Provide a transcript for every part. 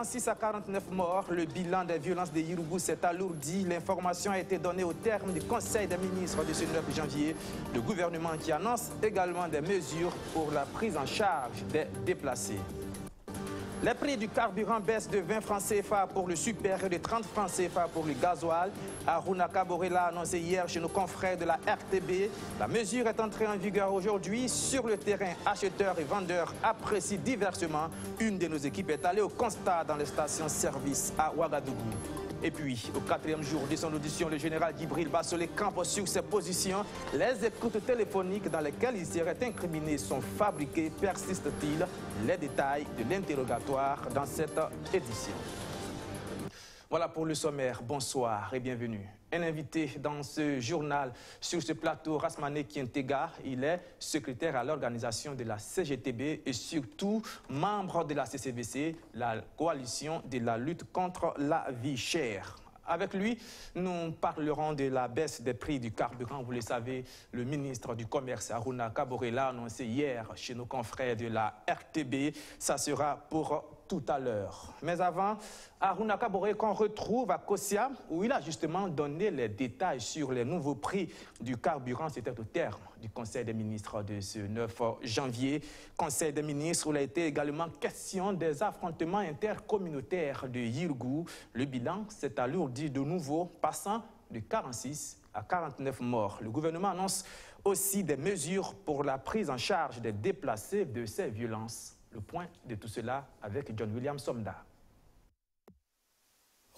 46 à 49 morts, le bilan des violences de Yirougou s'est alourdi. L'information a été donnée au terme du Conseil des ministres de ce 9 janvier. Le gouvernement qui annonce également des mesures pour la prise en charge des déplacés. Les prix du carburant baissent de 20 francs CFA pour le super et de 30 francs CFA pour le gasoil. Aruna Kabore l'a annoncé hier chez nos confrères de la RTB. La mesure est entrée en vigueur aujourd'hui. Sur le terrain, acheteurs et vendeurs apprécient diversement. Une de nos équipes est allée au constat dans les stations-service à Ouagadougou. Et puis, au 4e jour de son audition, le général Djibril Bassolé campe sur ses positions. Les écoutes téléphoniques dans lesquelles il serait incriminé sont fabriquées, persiste-t-il? Les détails de l'interrogatoire dans cette édition. Voilà pour le sommaire. Bonsoir et bienvenue. Un invité dans ce journal, sur ce plateau, Rasmane Kientega. Il est secrétaire à l'organisation de la CGTB et surtout membre de la CCBC, la coalition de la lutte contre la vie chère. Avec lui, nous parlerons de la baisse des prix du carburant. Vous le savez, le ministre du Commerce, Aruna Kabore, l'a annoncé hier chez nos confrères de la RTB. Ça sera pour tout à l'heure. Mais avant, Aruna Kabore qu'on retrouve à Kossia, où il a justement donné les détails sur les nouveaux prix du carburant. C'était au terme du Conseil des ministres de ce 9 janvier. Conseil des ministres où il a été également question des affrontements intercommunautaires de Yirougou. Le bilan s'est alourdi de nouveau, passant de 46 à 49 morts. Le gouvernement annonce aussi des mesures pour la prise en charge des déplacés de ces violences. Le point de tout cela avec John William Somda.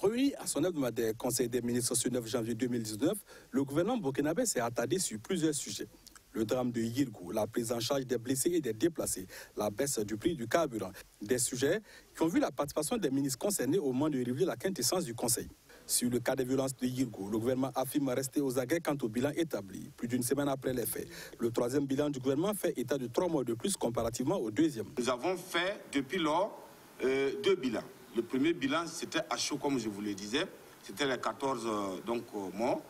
Réuni à son hebdomadaire Conseil des ministres ce 9 janvier 2019, le gouvernement burkinabé s'est attardé sur plusieurs sujets. Le drame de Yirougou, la prise en charge des blessés et des déplacés, la baisse du prix du carburant. Des sujets qui ont vu la participation des ministres concernés au moment de révéler la quintessence du Conseil. Sur le cas des violences de Yirougou, le gouvernement affirme rester aux aguets quant au bilan établi, plus d'une semaine après les faits. Le troisième bilan du gouvernement fait état de 3 mois de plus comparativement au deuxième. Nous avons fait depuis lors 2 bilans. Le premier bilan, c'était à chaud, comme je vous le disais, c'était les 14 morts.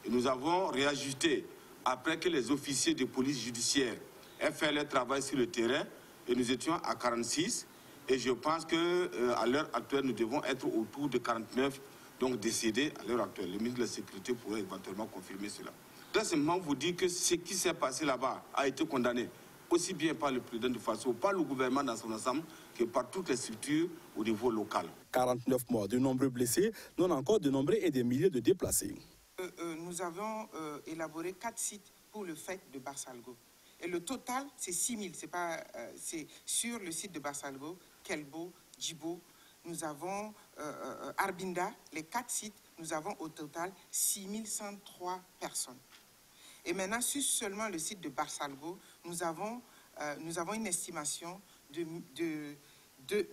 Et nous avons réajusté après que les officiers de police judiciaire aient fait leur travail sur le terrain, et nous étions à 46. Et je pense qu'à l'heure actuelle, nous devons être autour de 49 décédés à l'heure actuelle. Le ministre de la Sécurité pourrait éventuellement confirmer cela. Là, simplement vous dire que ce qui s'est passé là-bas a été condamné aussi bien par le président de Faso, par le gouvernement dans son ensemble, que par toutes les structures au niveau local. 49 morts, de nombreux blessés, non encore de nombreux et des milliers de déplacés. Nous avons élaboré 4 sites pour le fait de Barsalgo. Et le total, c'est 6 000. C'est sur le site de Barsalgo, Kelbo, Djibo. Nous avons Arbinda, les 4 sites, nous avons au total 6 103 personnes. Et maintenant, sur seulement le site de Barsalgo, nous avons une estimation de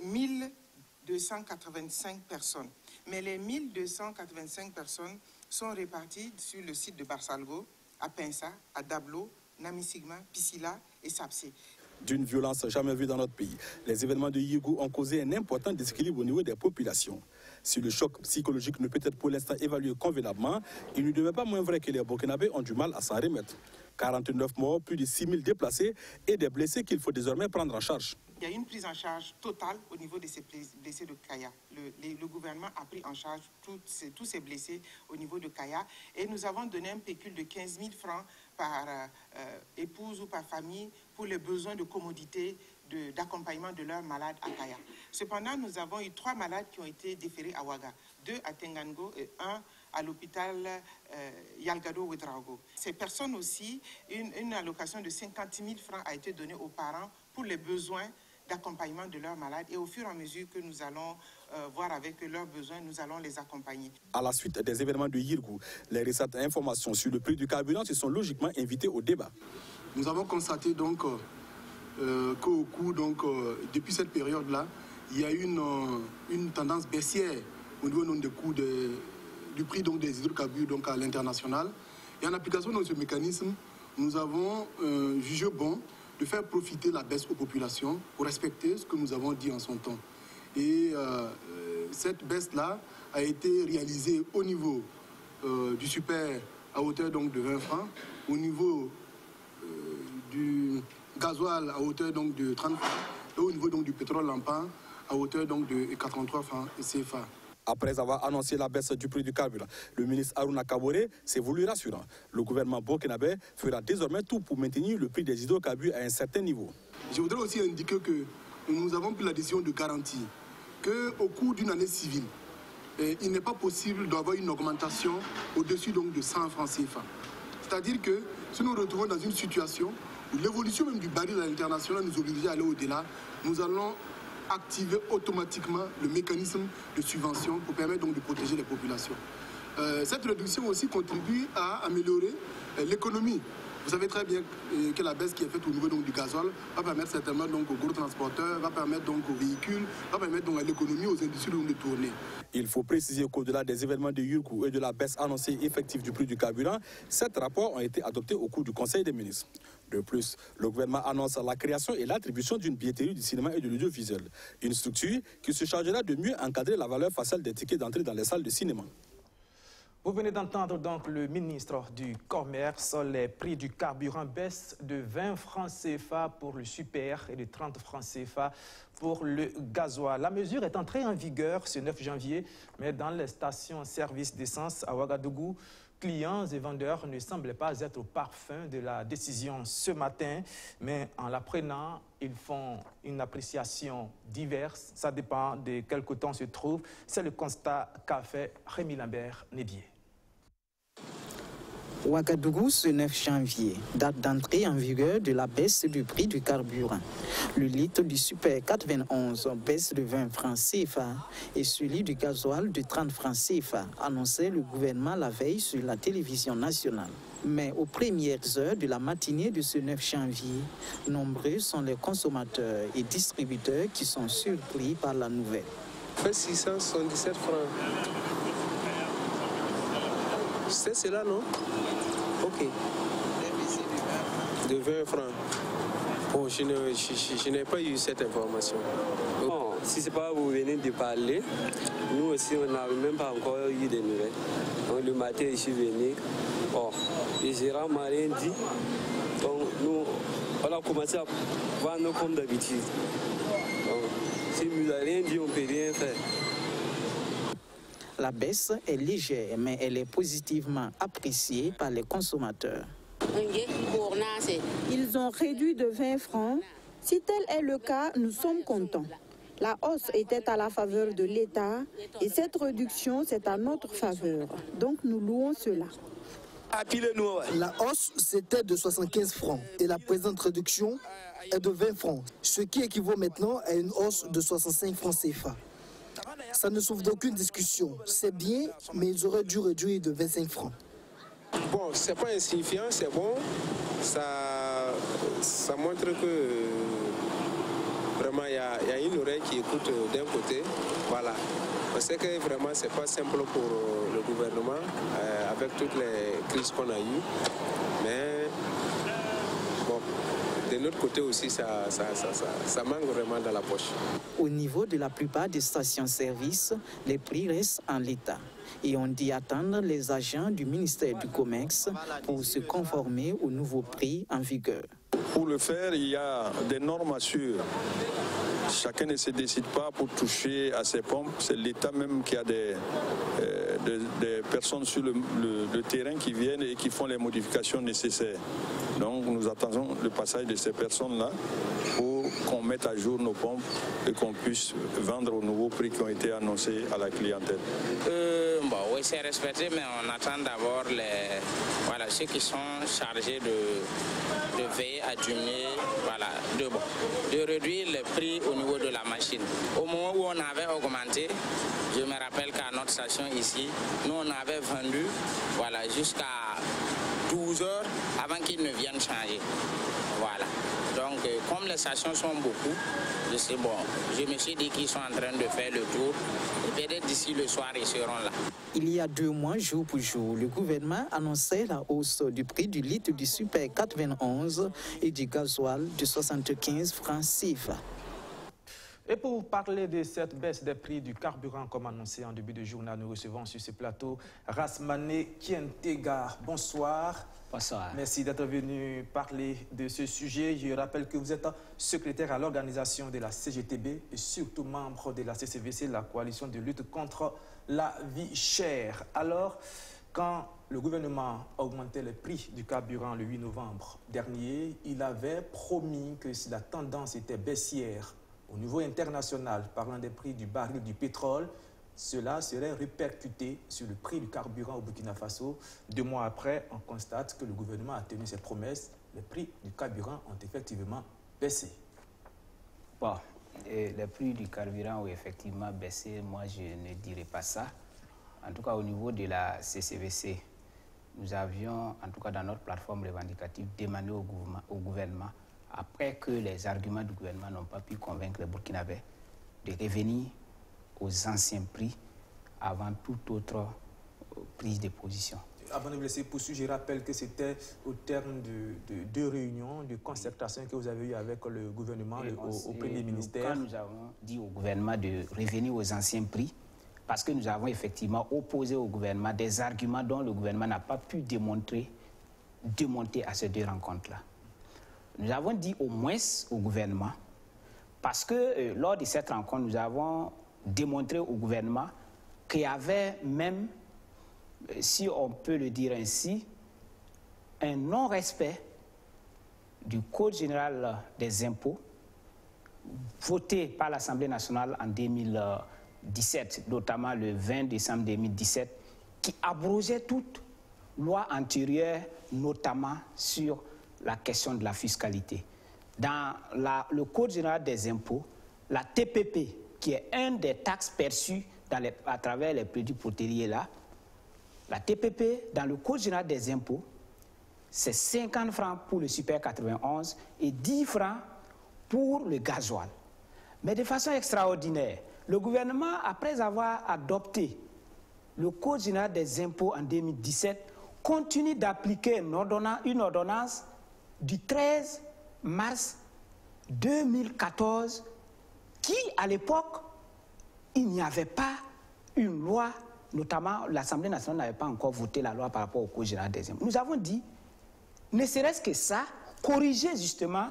1285 personnes. Mais les 1285 personnes sont réparties sur le site de Barsalgo, à Pensa, à Dablo, Namisigma, Piscila et Sapsé. D'une violence jamais vue dans notre pays, les événements de Yirougou ont causé un important déséquilibre au niveau des populations. Si le choc psychologique ne peut être pour l'instant évalué convenablement, il ne demeure pas moins vrai que les Burkinabés ont du mal à s'en remettre. 49 morts, plus de 6 000 déplacés et des blessés qu'il faut désormais prendre en charge. Il y a une prise en charge totale au niveau de ces blessés de Kaya. Le gouvernement a pris en charge tous ces blessés au niveau de Kaya et nous avons donné un pécule de 15 000 francs par épouse ou par famille pour les besoins de commodité d'accompagnement de leurs malades à Kaya. Cependant, nous avons eu 3 malades qui ont été déférés à Ouaga, 2 à Tengango et 1 à l'hôpital Yalgado-Ouedraogo. Ces personnes aussi, une allocation de 50 000 francs a été donnée aux parents pour les besoins d'accompagnement de leurs malades et au fur et à mesure que nous allons voir avec leurs besoins, nous allons les accompagner. À la suite des événements de Yirougou, les récentes informations sur le prix du carburant se sont logiquement invitées au débat. Nous avons constaté donc qu'au cours, depuis cette période-là, il y a une tendance baissière au niveau des coûts du prix des hydrocarbures à l'international. Et en application de ce mécanisme, nous avons jugé bon de faire profiter la baisse aux populations pour respecter ce que nous avons dit en son temps. Et cette baisse-là a été réalisée au niveau du super à hauteur de 20 francs, au niveau du gasoil à hauteur de 30 francs et au niveau du pétrole lampant à hauteur donc de 83 francs CFA. Après avoir annoncé la baisse du prix du carburant, le ministre Aruna Kabore s'est voulu rassurant. Le gouvernement burkinabé fera désormais tout pour maintenir le prix des hydrocarbures à un certain niveau. Je voudrais aussi indiquer que nous avons pris la décision de garantir qu'au cours d'une année civile, il n'est pas possible d'avoir une augmentation au-dessus donc de 100 francs CFA. C'est-à-dire que si nous nous retrouvons dans une situation où l'évolution même du baril à l'international nous oblige à aller au-delà, nous allons activer automatiquement le mécanisme de subvention pour permettre donc de protéger les populations. Cette réduction aussi contribue à améliorer l'économie. Vous savez très bien que la baisse qui est faite au niveau donc, du gazole va permettre certainement donc, aux gros transporteurs, va permettre donc aux véhicules, va permettre donc à l'économie, aux industries de tourner. Il faut préciser qu'au-delà des événements de Yirgou et de la baisse annoncée effective du prix du carburant, 7 rapports ont été adoptés au cours du Conseil des ministres. De plus, le gouvernement annonce la création et l'attribution d'une billetterie du cinéma et de l'audiovisuel, une structure qui se chargera de mieux encadrer la valeur faciale des tickets d'entrée dans les salles de cinéma. Vous venez d'entendre donc le ministre du Commerce. Les prix du carburant baissent de 20 francs CFA pour le super et de 30 francs CFA pour le gasoil. La mesure est entrée en vigueur ce 9 janvier, mais dans les stations-service d'essence à Ouagadougou, clients et vendeurs ne semblaient pas être au parfum de la décision ce matin, mais en l'apprenant, ils font une appréciation diverse. Ça dépend de quel côté on se trouve. C'est le constat qu'a fait Rémi Lambert-Nébier. Ouagadougou, ce 9 janvier, date d'entrée en vigueur de la baisse du prix du carburant. Le litre du Super 91 baisse de 20 francs CFA et celui du gasoil de 30 francs CFA, annonçait le gouvernement la veille sur la télévision nationale. Mais aux premières heures de la matinée de ce 9 janvier, nombreux sont les consommateurs et distributeurs qui sont surpris par la nouvelle. 677 francs. C'est cela, non? Ok. De 20 francs. Bon, je n'ai pas eu cette information. Bon, si ce n'est pas vous venez de parler, nous aussi, on n'avait même pas encore eu de nouvelles. Donc, le matin, je suis venu. Bon, les gérants ne m'ont rien dit. Donc, nous, on a commencé à vendre comme d'habitude. Donc, si vous n'avez rien dit, on ne peut rien faire. La baisse est légère, mais elle est positivement appréciée par les consommateurs. Ils ont réduit de 20 francs. Si tel est le cas, nous sommes contents. La hausse était à la faveur de l'État et cette réduction, c'est à notre faveur. Donc nous louons cela. La hausse, c'était de 75 francs et la présente réduction est de 20 francs, ce qui équivaut maintenant à une hausse de 65 francs CFA. Ça ne souffre d'aucune discussion. C'est bien, mais ils auraient dû réduire de 25 francs. Bon, c'est pas insignifiant, c'est bon. Ça montre que vraiment il y a une oreille qui écoute d'un côté. Voilà. On sait que vraiment c'est pas simple pour le gouvernement avec toutes les crises qu'on a eues. Mais bon. De notre côté aussi, ça manque vraiment dans la poche. Au niveau de la plupart des stations-service, les prix restent en l'état. Et on dit attendre les agents du ministère du Commerce pour se conformer aux nouveaux prix en vigueur. Pour le faire, il y a des normes à suivre. Chacun ne se décide pas pour toucher à ses pompes. C'est l'État même qui a des personnes sur le terrain qui viennent et qui font les modifications nécessaires. Donc nous attendons le passage de ces personnes-là pour qu'on mette à jour nos pompes et qu'on puisse vendre aux nouveaux prix qui ont été annoncés à la clientèle. Oui, c'est respecté, mais on attend d'abord ceux qui sont chargés de veiller à diminuer, de réduire les prix au niveau de la machine. Au moment où on avait augmenté, je me rappelle qu'à notre station ici, nous on avait vendu jusqu'à 12 heures avant qu'ils ne viennent changer. Voilà. Donc, comme les stations sont beaucoup, je me suis dit qu'ils sont en train de faire le tour. Et peut-être d'ici le soir, ils seront là. Il y a 2 mois, jour pour jour, le gouvernement annonçait la hausse du prix du litre du Super 91 et du gasoil de 75 francs CFA. Et pour parler de cette baisse des prix du carburant, comme annoncé en début de journal, nous recevons sur ce plateau Rasmane Kientega. Bonsoir. Bonsoir. Merci d'être venu parler de ce sujet. Je rappelle que vous êtes secrétaire à l'organisation de la CGTB et surtout membre de la CCVC, la coalition de lutte contre la vie chère. Alors, quand le gouvernement augmentait les prix du carburant le 8 novembre dernier, il avait promis que si la tendance était baissière au niveau international, parlant des prix du baril du pétrole, cela serait répercuté sur le prix du carburant au Burkina Faso. 2 mois après, on constate que le gouvernement a tenu ses promesses. Les prix du carburant ont effectivement baissé. Bon, les prix du carburant ont effectivement baissé. Moi, je ne dirais pas ça. En tout cas, au niveau de la CCVC, nous avions, en tout cas dans notre plateforme revendicative, demandé au gouvernement, après que les arguments du gouvernement n'ont pas pu convaincre les Burkinabés, de revenir aux anciens prix avant toute autre prise de position. Avant de vous laisser poursuivre, je rappelle que c'était au terme de 2 réunions de concertation que vous avez eues avec le gouvernement, au Premier ministère. Quand nous avons dit au gouvernement de revenir aux anciens prix, parce que nous avons effectivement opposé au gouvernement des arguments dont le gouvernement n'a pas pu démonter à ces 2 rencontres-là. Nous avons dit au moins au gouvernement, parce que lors de cette rencontre, nous avons démontré au gouvernement qu'il y avait même, si on peut le dire ainsi, un non-respect du Code général des impôts voté par l'Assemblée nationale en 2017, notamment le 20 décembre 2017, qui abrogeait toute loi antérieure, notamment sur la question de la fiscalité. Dans le Code général des impôts, la TPP, qui est une des taxes perçues à travers les produits porteriers là, la TPP, dans le Code général des impôts, c'est 50 francs pour le Super 91 et 10 francs pour le gasoil. Mais de façon extraordinaire, le gouvernement, après avoir adopté le Code général des impôts en 2017, continue d'appliquer une ordonnance du 13 mars 2014 qui, à l'époque, il n'y avait pas une loi, notamment l'Assemblée nationale n'avait pas encore voté la loi par rapport au Code général des impôts. Nous avons dit, ne serait-ce que ça, corriger justement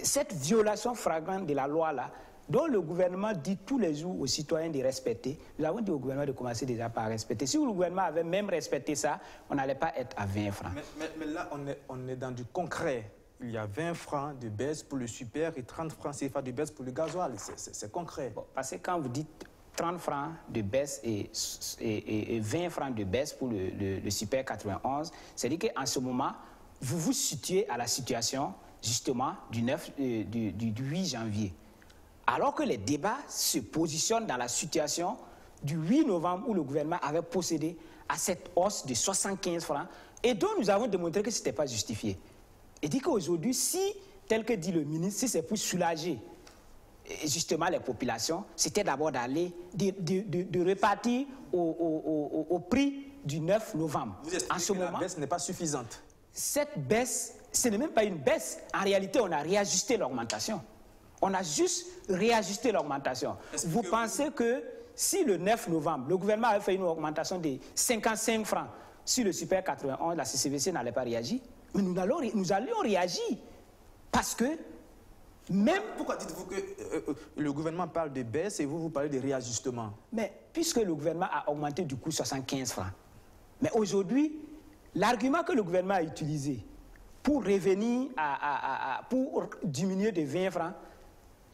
cette violation flagrante de la loi-là, dont le gouvernement dit tous les jours aux citoyens de respecter. Nous avons dit au gouvernement de commencer déjà par respecter. Si le gouvernement avait même respecté ça, on n'allait pas être à 20 francs. Mais là, on est dans du concret. Il y a 20 francs de baisse pour le super et 30 francs CFA de baisse pour le gasoil. C'est concret. Bon, parce que quand vous dites 30 francs de baisse et 20 francs de baisse pour le super 91, c'est-à-dire qu'en ce moment, vous vous situez à la situation justement du 8 janvier. Alors que les débats se positionnent dans la situation du 8 novembre où le gouvernement avait procédé à cette hausse de 75 francs et dont nous avons démontré que ce n'était pas justifié. Et dit qu'aujourd'hui, si, tel que dit le ministre, si c'est pour soulager justement les populations, c'était d'abord d'aller, de repartir au prix du 9 novembre. Vous expliquez que la baisse n'est pas suffisante. Cette baisse, ce n'est même pas une baisse. En réalité, on a réajusté l'augmentation. On a juste réajusté l'augmentation. Vous pensez que si le 9 novembre, le gouvernement avait fait une augmentation de 55 francs sur le Super 91, la CCVC n'allait pas réagir? Mais nous allions réagir. Parce que même... Pourquoi dites-vous que le gouvernement parle de baisse et vous parlez de réajustement? Mais puisque le gouvernement a augmenté du coup 75 francs, mais aujourd'hui, l'argument que le gouvernement a utilisé pour revenir pour diminuer de 20 francs,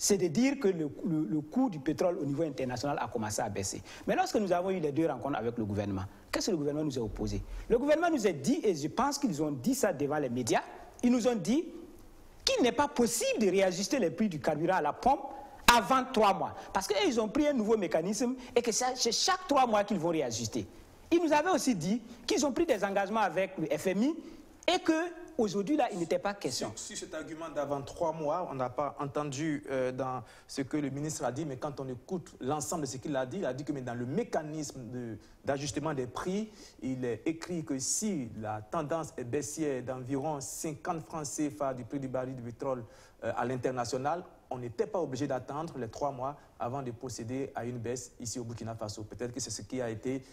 c'est de dire que le coût du pétrole au niveau international a commencé à baisser. Mais lorsque nous avons eu les 2 rencontres avec le gouvernement, qu'est-ce que le gouvernement nous a opposé? Le gouvernement nous a dit, et je pense qu'ils ont dit ça devant les médias, ils nous ont dit qu'il n'est pas possible de réajuster les prix du carburant à la pompe avant 3 mois. Parce qu'ils ont pris un nouveau mécanisme et que c'est chaque 3 mois qu'ils vont réajuster. Ils nous avaient aussi dit qu'ils ont pris des engagements avec le FMI et qu'aujourd'hui, là, il n'était pas question. Sur cet argument d'avant 3 mois, on n'a pas entendu dans ce que le ministre a dit, mais quand on écoute l'ensemble de ce qu'il a dit que dans le mécanisme d'ajustement des prix, il est écrit que si la tendance est baissière d'environ 50 francs CFA du prix du baril de pétrole à l'international, on n'était pas obligé d'attendre les 3 mois avant de procéder à une baisse ici au Burkina Faso. Peut-être que c'est ce qui a été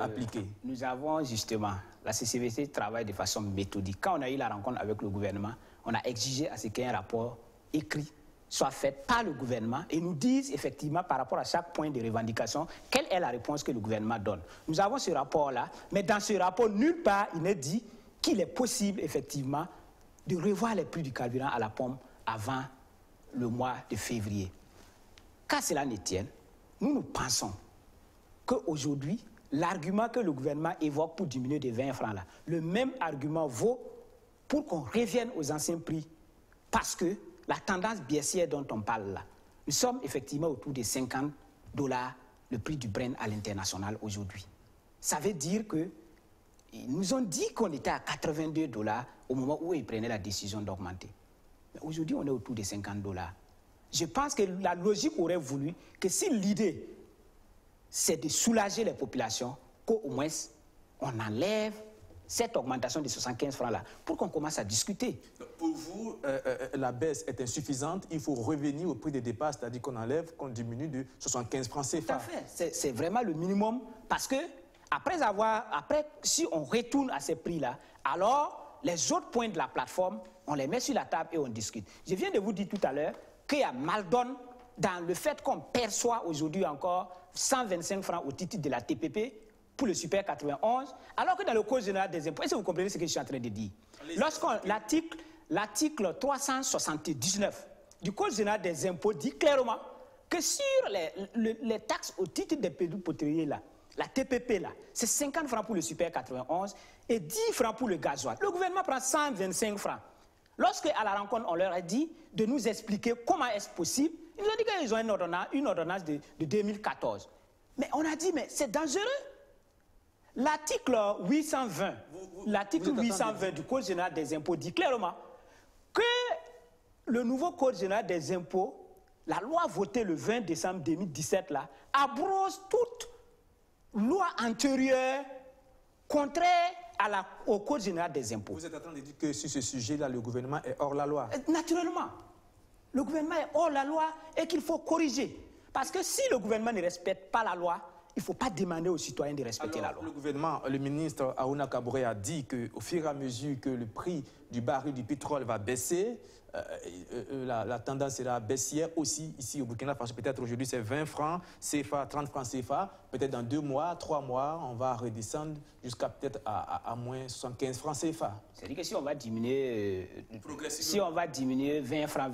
appliqué. Nous avons justement, la CCVC travaille de façon méthodique. Quand on a eu la rencontre avec le gouvernement, on a exigé à ce qu'il y ait un rapport écrit soit fait par le gouvernement et nous disent effectivement par rapport à chaque point de revendication, quelle est la réponse que le gouvernement donne. Nous avons ce rapport-là, mais dans ce rapport, nulle part il n'est dit qu'il est possible effectivement de revoir les prix du carburant à la pompe avant le mois de février. Qu'à cela ne tienne, nous pensons qu'aujourd'hui, l'argument que le gouvernement évoque pour diminuer de 20 francs là, le même argument vaut pour qu'on revienne aux anciens prix. Parce que la tendance baissière dont on parle là, nous sommes effectivement autour de $50 le prix du Brent à l'international aujourd'hui. Ça veut dire que ils nous ont dit qu'on était à $82 au moment où ils prenaient la décision d'augmenter. Mais aujourd'hui, on est autour de $50. Je pense que la logique aurait voulu que si l'idée, c'est de soulager les populations, qu'au moins, on enlève cette augmentation de 75 francs-là, pour qu'on commence à discuter. Pour vous, la baisse est insuffisante, il faut revenir au prix de départ, c'est-à-dire qu'on enlève, qu'on diminue de 75 francs CFA. Tout à fait, c'est vraiment le minimum, parce que après, si on retourne à ces prix-là, alors les autres points de la plateforme, on les met sur la table et on discute. Je viens de vous dire tout à l'heure qu'il y a mal-donne dans le fait qu'on perçoit aujourd'hui encore 125 francs au titre de la TPP, pour le Super 91, alors que dans le Code général des impôts, est-ce que vous comprenez ce que je suis en train de dire? L'article 379 du Code général des impôts dit clairement que sur les taxes au titre des produits pétroliers, là, la TPP, là, c'est 50 francs pour le Super 91 et 10 francs pour le gasoil. Le gouvernement prend 125 francs. Lorsque, à la rencontre, on leur a dit de nous expliquer comment est-ce possible, ils nous ont dit qu'ils ont une ordonnance de 2014. Mais on a dit, mais c'est dangereux. L'article 820 du Code général des impôts dit clairement que le nouveau Code général des impôts, la loi votée le 20 décembre 2017, là, abroge toute loi antérieure contraire au Code général des impôts. Vous êtes en train de dire que sur ce sujet-là, le gouvernement est hors la loi? Naturellement. Le gouvernement est hors la loi et qu'il faut corriger. Parce que si le gouvernement ne respecte pas la loi, il ne faut pas demander aux citoyens de respecter la loi. Le gouvernement, le ministre Aouna Kaboré a dit qu'au fur et à mesure que le prix du baril du pétrole va baisser, la tendance sera baissière aussi ici au Burkina Faso. Peut-être aujourd'hui c'est 20 francs CFA, 30 francs CFA. Peut-être dans 2 mois, 3 mois, on va redescendre jusqu'à peut-être à moins 75 francs CFA. C'est-à-dire que si on va diminuer, si on va diminuer 20 francs,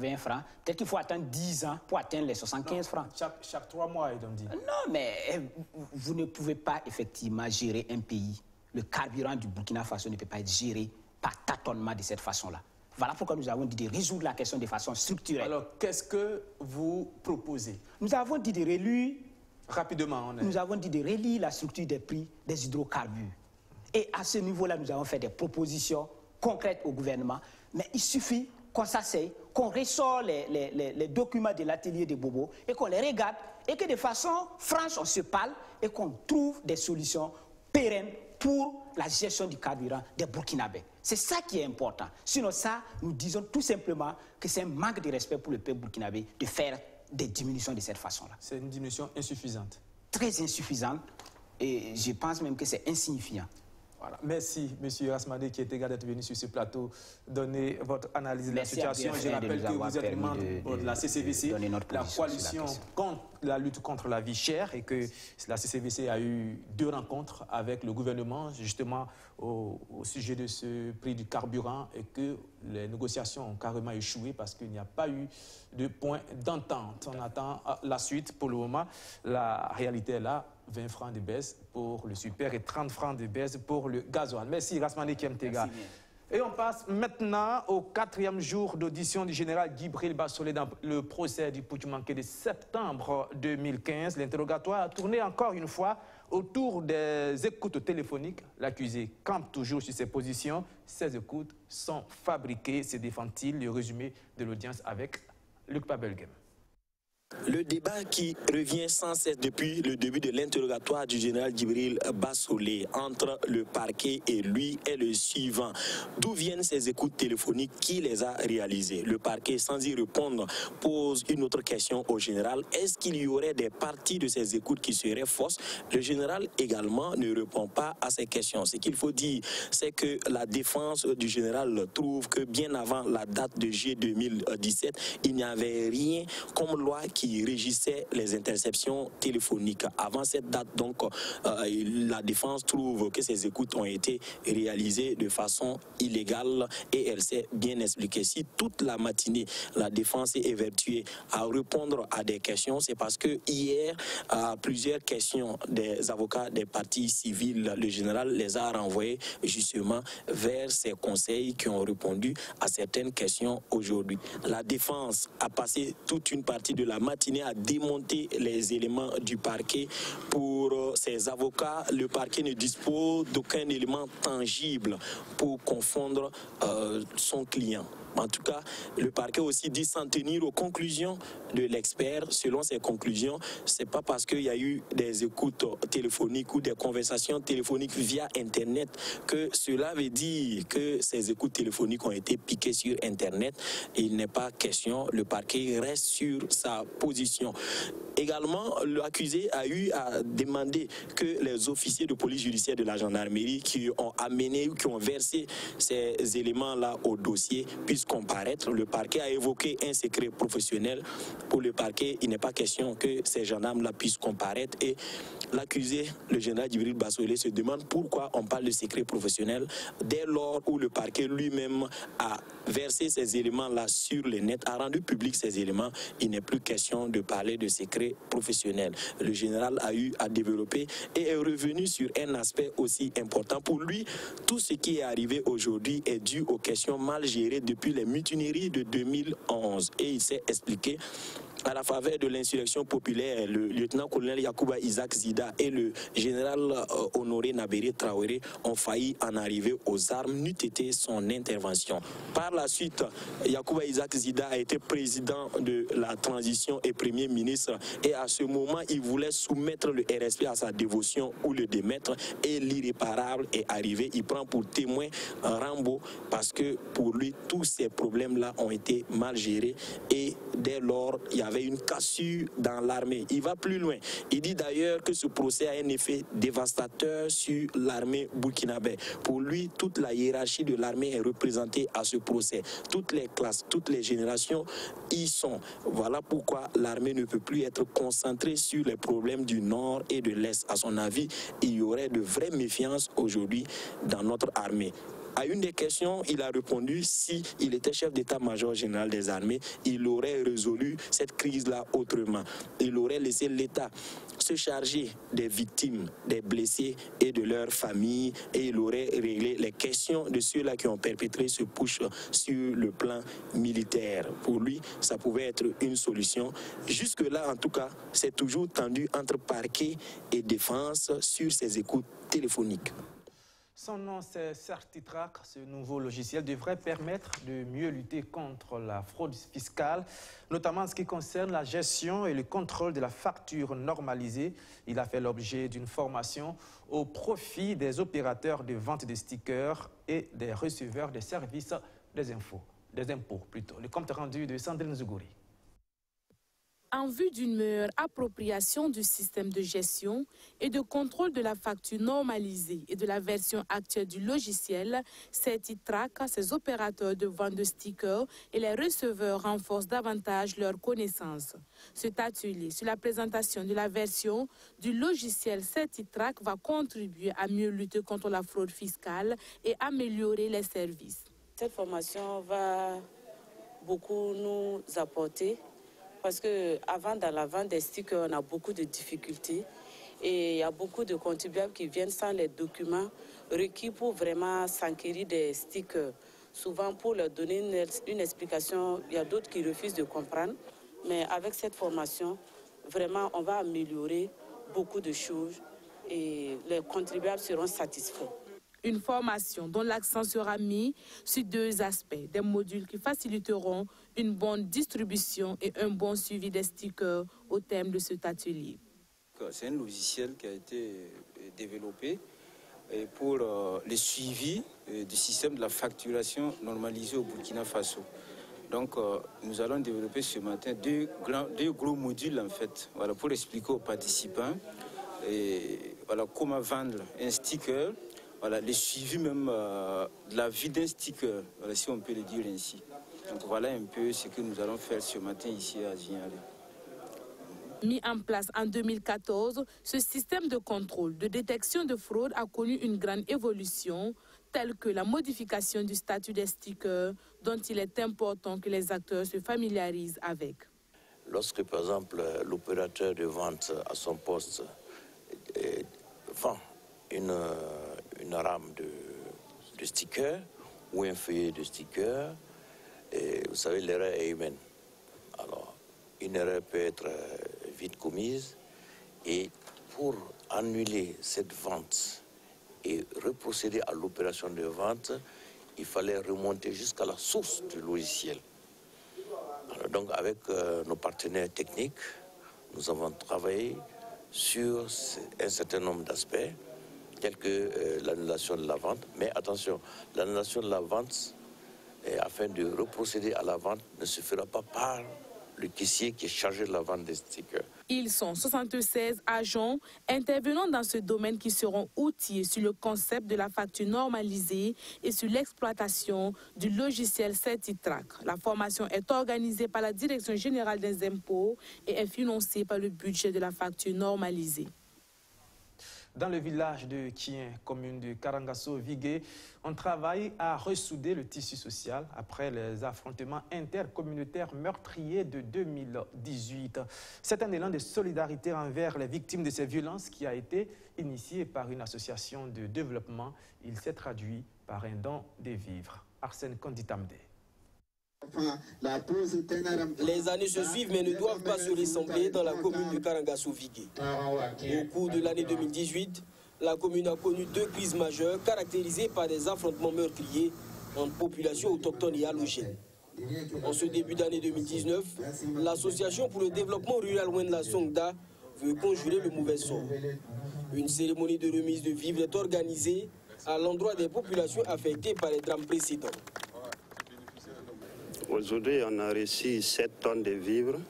peut-être qu'il faut attendre 10 ans pour atteindre les 75 francs. Chaque 3 mois, ils ont dit. Non, mais vous ne pouvez pas effectivement gérer un pays. Le carburant du Burkina Faso ne peut pas être géré par tâtonnement de cette façon-là. Voilà pourquoi nous avons dit de résoudre la question de façon structurelle. Alors, qu'est-ce que vous proposez? Nous avons dit de relire... Rapidement, Nous avons dit de relire la structure des prix des hydrocarbures. Et à ce niveau-là, nous avons fait des propositions concrètes au gouvernement. Mais il suffit qu'on s'asseye, qu'on ressort les documents de l'atelier de Bobo et qu'on les regarde et que de façon franche, on se parle et qu'on trouve des solutions pérennes pour la gestion du carburant des Burkinabés. C'est ça qui est important. Sinon ça, nous disons tout simplement que c'est un manque de respect pour le peuple burkinabé de faire des diminutions de cette façon-là. C'est une diminution insuffisante. Très insuffisante et je pense même que c'est insignifiant. Voilà. Merci, M. Rasmade, qui était d'être venu sur ce plateau, donner votre analyse de la situation. Je rappelle que vous êtes membre de la CCVC, la coalition contre la lutte contre la vie chère, et que la CCVC a eu 2 rencontres avec le gouvernement, justement au sujet de ce prix du carburant, et que les négociations ont carrément échoué parce qu'il n'y a pas eu de point d'entente. On attend la suite. Pour le moment, la réalité est là. 20 francs de baisse pour le super et 30 francs de baisse pour le gasoil. Merci, Rasmane Kiemtega. Et on passe maintenant au 4e jour d'audition du général Djibril Bassolé dans le procès du putsch manqué de septembre 2015. L'interrogatoire a tourné encore une fois autour des écoutes téléphoniques. L'accusé campe toujours sur ses positions. Ces écoutes sont fabriquées, se défend-il. Le résumé de l'audience avec Luc Pabelgem. Le débat qui revient sans cesse depuis le début de l'interrogatoire du général Djibril Bassolé entre le parquet et lui est le suivant. D'où viennent ces écoutes téléphoniques? Qui les a réalisées? Le parquet, sans y répondre, pose une autre question au général. Est-ce qu'il y aurait des parties de ces écoutes qui seraient fausses? Le général également ne répond pas à ces questions. Ce qu'il faut dire, c'est que la défense du général trouve que bien avant la date de juillet 2017, il n'y avait rien comme loi qui régissait les interceptions téléphoniques. Avant cette date, donc, la défense trouve que ces écoutes ont été réalisées de façon illégale et elle s'est bien expliquée. Si toute la matinée, la défense est évertuée à répondre à des questions, c'est parce que hier, à plusieurs questions des avocats des parties civiles, le général les a renvoyés justement vers ces conseils qui ont répondu à certaines questions aujourd'hui. La défense a passé toute une partie de la matinée à démonter les éléments du parquet. Pour ses avocats, le parquet ne dispose d'aucun élément tangible pour confondre son client. En tout cas, le parquet aussi dit s'en tenir aux conclusions de l'expert. Selon ses conclusions, c'est pas parce qu'il y a eu des écoutes téléphoniques ou des conversations téléphoniques via Internet que cela veut dire que ces écoutes téléphoniques ont été piquées sur Internet. Il n'est pas question, le parquet reste sur sa position. Également, l'accusé a eu à demander que les officiers de police judiciaire de la gendarmerie qui ont amené ou qui ont versé ces éléments-là au dossier puissent comparaître. Le parquet a évoqué un secret professionnel. Pour le parquet, il n'est pas question que ces gendarmes-là puissent comparaître. Et l'accusé, le général Djibril Bassolé, se demande pourquoi on parle de secret professionnel dès lors où le parquet lui-même a versé ces éléments-là sur le net, a rendu public ces éléments. Il n'est plus question de parler de secret professionnel. Le général a eu à développer et est revenu sur un aspect aussi important. Pour lui, tout ce qui est arrivé aujourd'hui est dû aux questions mal gérées depuis les mutineries de 2011. Et il s'est expliqué. À la faveur de l'insurrection populaire, le lieutenant-colonel Yacouba Isaac Zida et le général Honoré Nabéré Traoré ont failli en arriver aux armes, n'eût été son intervention. Par la suite, Yacouba Isaac Zida a été président de la transition et premier ministre. Et à ce moment, il voulait soumettre le RSP à sa dévotion ou le démettre. Et l'irréparable est arrivé. Il prend pour témoin Rambo parce que pour lui, tous ces problèmes-là ont été mal gérés. Et dès lors, il y avait une cassure dans l'armée. Il va plus loin. Il dit d'ailleurs que ce procès a un effet dévastateur sur l'armée burkinabé. Pour lui, toute la hiérarchie de l'armée est représentée à ce procès. Toutes les classes, toutes les générations y sont. Voilà pourquoi l'armée ne peut plus être concentrée sur les problèmes du Nord et de l'Est. À son avis, il y aurait de vraies méfiances aujourd'hui dans notre armée. À une des questions, il a répondu si il était chef d'état-major général des armées, il aurait résolu cette crise-là autrement. Il aurait laissé l'État se charger des victimes, des blessés et de leurs familles et il aurait réglé les questions de ceux-là qui ont perpétré ce putsch sur le plan militaire. Pour lui, ça pouvait être une solution. Jusque-là, en tout cas, c'est toujours tendu entre parquet et défense sur ces écoutes téléphoniques. Son nom, c'est Certitrack. Ce nouveau logiciel devrait permettre de mieux lutter contre la fraude fiscale, notamment en ce qui concerne la gestion et le contrôle de la facture normalisée. Il a fait l'objet d'une formation au profit des opérateurs de vente de stickers et des receveurs des services des impôts. Le compte rendu de Sandrine Zougouri. En vue d'une meilleure appropriation du système de gestion et de contrôle de la facture normalisée et de la version actuelle du logiciel, Certitrack, ses opérateurs de vente de stickers et les receveurs renforcent davantage leurs connaissances. Cet atelier sur la présentation de la version du logiciel Certitrack va contribuer à mieux lutter contre la fraude fiscale et améliorer les services. Cette formation va beaucoup nous apporter. Parce qu'avant, dans la vente des stickers, on a beaucoup de difficultés et il y a beaucoup de contribuables qui viennent sans les documents requis pour vraiment s'enquérir des stickers. Souvent, pour leur donner une explication, il y a d'autres qui refusent de comprendre. Mais avec cette formation, vraiment, on va améliorer beaucoup de choses et les contribuables seront satisfaits. Une formation dont l'accent sera mis sur 2 aspects, des modules qui faciliteront une bonne distribution et un bon suivi des stickers au terme de cet atelier. C'est un logiciel qui a été développé pour le suivi du système de la facturation normalisée au Burkina Faso. Donc, nous allons développer ce matin deux gros modules, en fait, voilà, pour expliquer aux participants voilà, comment vendre un sticker, voilà, le suivi même de la vie d'un sticker, voilà, si on peut le dire ainsi. Donc, voilà un peu ce que nous allons faire ce matin ici à Zignalé. Mis en place en 2014, ce système de contrôle de détection de fraude a connu une grande évolution, telle que la modification du statut des stickers, dont il est important que les acteurs se familiarisent avec. Lorsque, par exemple, l'opérateur de vente à son poste vend une rame de stickers ou un feuillet de stickers, vous savez, l'erreur est humaine. Alors, une erreur peut être vite commise et pour annuler cette vente et reprocéder à l'opération de vente, il fallait remonter jusqu'à la source du logiciel. Alors donc avec nos partenaires techniques, nous avons travaillé sur un certain nombre d'aspects, tels que l'annulation de la vente. Mais attention, l'annulation de la vente, afin de reprocéder à la vente, ne se fera pas par le caissier qui est chargé de la vente des stickers. Ils sont 76 agents intervenant dans ce domaine qui seront outillés sur le concept de la facture normalisée et sur l'exploitation du logiciel Certitrac. La formation est organisée par la Direction générale des impôts et est financée par le budget de la facture normalisée. Dans le village de Kien, commune de Karangasso-Vigué, on travaille à ressouder le tissu social après les affrontements intercommunautaires meurtriers de 2018. C'est un élan de solidarité envers les victimes de ces violences qui a été initié par une association de développement. Il s'est traduit par un don de vivres. Arsène Konditamde. Les années se suivent mais ne doivent pas se ressembler dans la commune de Karangasso-Vigué. Au cours de l'année 2018, la commune a connu 2 crises majeures caractérisées par des affrontements meurtriers entre populations autochtones et allogènes. En ce début d'année 2019, l'association pour le développement rural Wendla Songda veut conjurer le mauvais sort. Une cérémonie de remise de vivres est organisée à l'endroit des populations affectées par les drames précédents. Aujourd'hui, on a reçu 7 tonnes de vivres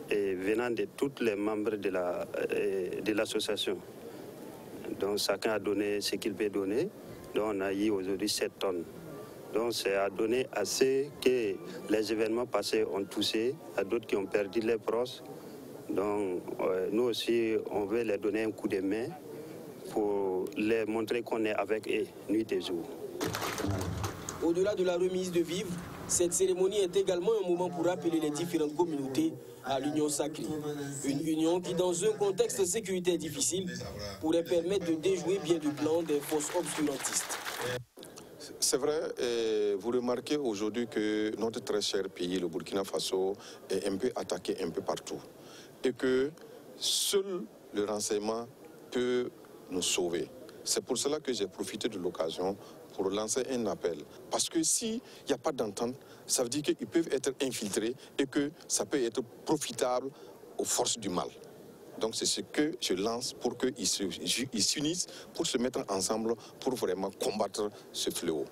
venant de tous les membres de l'association. Donc chacun a donné ce qu'il peut donner. Donc on a eu aujourd'hui 7 tonnes. Donc c'est à donner à ceux que les événements passés ont touché, à d'autres qui ont perdu leurs proches. Donc nous aussi, on veut leur donner un coup de main pour leur montrer qu'on est avec eux nuit et jour. Au-delà de la remise de vivres, cette cérémonie est également un moment pour rappeler les différentes communautés à l'union sacrée. Une union qui, dans un contexte sécuritaire difficile, pourrait permettre de déjouer bien du plan des forces obscurantistes. C'est vrai, et vous remarquez aujourd'hui que notre très cher pays, le Burkina Faso, est un peu attaqué un peu partout. Et que seul le renseignement peut nous sauver. C'est pour cela que j'ai profité de l'occasion pour lancer un appel. Parce que s'il n'y a pas d'entente, ça veut dire qu'ils peuvent être infiltrés et que ça peut être profitable aux forces du mal. Donc c'est ce que je lance pour qu'ils s'unissent, pour se mettre ensemble, pour vraiment combattre ce fléau.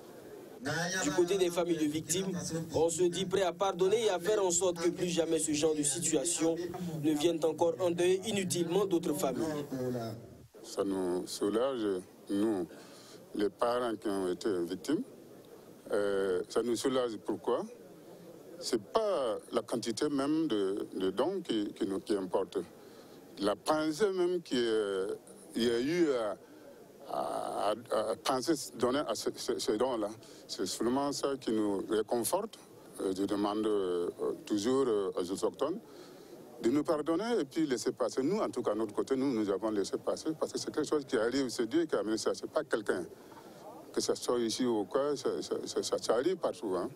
Du côté des familles de victimes, on se dit prêt à pardonner et à faire en sorte que plus jamais ce genre de situation ne vienne encore endeuiller inutilement d'autres familles. Ça nous soulage, nous, les parents qui ont été victimes. Ça nous soulage pourquoi? Ce n'est pas la quantité même de dons qui importe. La pensée même qu'il y a eu à penser donner à ces dons-là, c'est seulement ça qui nous réconforte. Je demande toujours aux autochtones de nous pardonner et puis laisser passer. Nous, en tout cas, de notre côté, nous avons laissé passer parce que c'est quelque chose qui arrive, c'est Dieu qui a amené ça, c'est pas quelqu'un. Que ça soit ici ou quoi, ça arrive partout. Hein.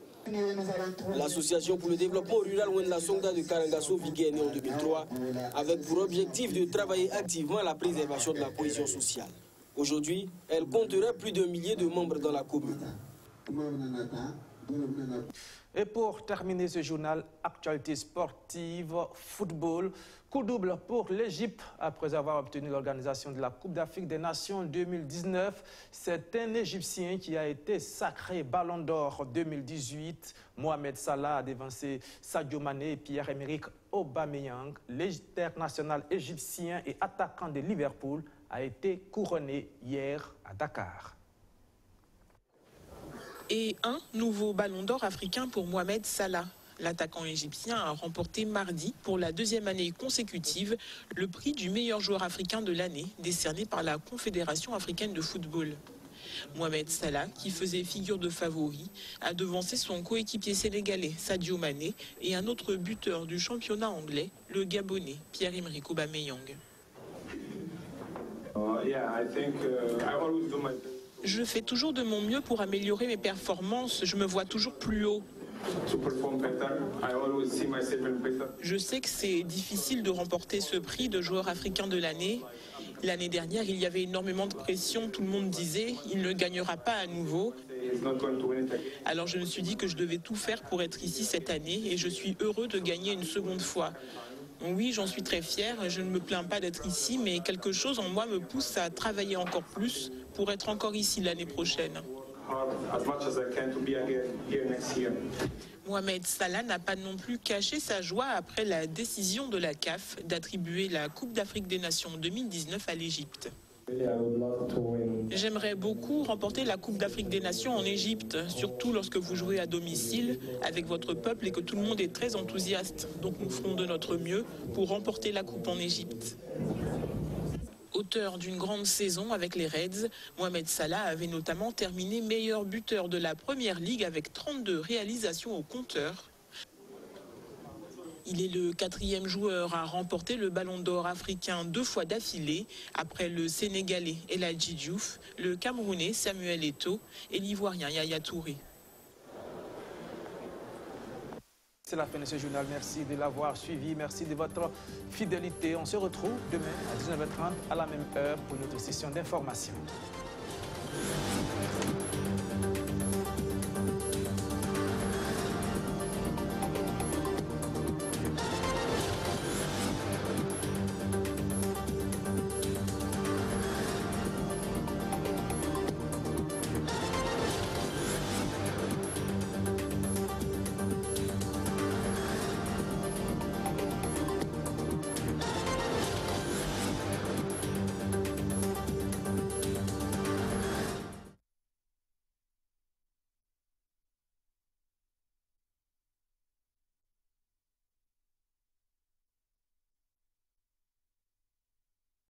L'association pour le développement rural Wendla Songda de Karangasso-Vigué est née en 2003 avec pour objectif de travailler activement à la préservation de la cohésion sociale. Aujourd'hui, elle compterait plus d'1 millier de membres dans la commune. Et pour terminer ce journal, actualité sportive, football, coup double pour l'Égypte. Après avoir obtenu l'organisation de la Coupe d'Afrique des Nations 2019, c'est un Égyptien qui a été sacré Ballon d'Or 2018. Mohamed Salah a dévancé Sadio Mané et Pierre-Emerick Aubameyang. L'international égyptien et attaquant de Liverpool a été couronné hier à Dakar. Et un nouveau ballon d'or africain pour Mohamed Salah. L'attaquant égyptien a remporté mardi, pour la 2e année consécutive, le prix du meilleur joueur africain de l'année, décerné par la Confédération africaine de football. Mohamed Salah, qui faisait figure de favori, a devancé son coéquipier sénégalais Sadio Mané et un autre buteur du championnat anglais, le Gabonais Pierre-Emerick Aubameyang. Je fais toujours de mon mieux pour améliorer mes performances. Je me vois toujours plus haut. Je sais que c'est difficile de remporter ce prix de joueur africain de l'année. L'année dernière, il y avait énormément de pression. Tout le monde disait « il ne gagnera pas à nouveau ». Alors je me suis dit que je devais tout faire pour être ici cette année et je suis heureux de gagner une seconde fois. Oui, j'en suis très fier, je ne me plains pas d'être ici, mais quelque chose en moi me pousse à travailler encore plus pour être encore ici l'année prochaine. Mohamed Salah n'a pas non plus caché sa joie après la décision de la CAF d'attribuer la Coupe d'Afrique des Nations 2019 à l'Égypte. J'aimerais beaucoup remporter la Coupe d'Afrique des Nations en Égypte, surtout lorsque vous jouez à domicile avec votre peuple et que tout le monde est très enthousiaste. Donc nous ferons de notre mieux pour remporter la Coupe en Égypte. Auteur d'une grande saison avec les Reds, Mohamed Salah avait notamment terminé meilleur buteur de la Première Ligue avec 32 réalisations au compteur. Il est le 4e joueur à remporter le Ballon d'Or africain 2 fois d'affilée, après le Sénégalais El Hadji Diouf, le Camerounais Samuel Eto'o et l'Ivoirien Yaya Touré. C'est la fin de ce journal. Merci de l'avoir suivi. Merci de votre fidélité. On se retrouve demain à 19h30 à la même heure pour une autre session d'information.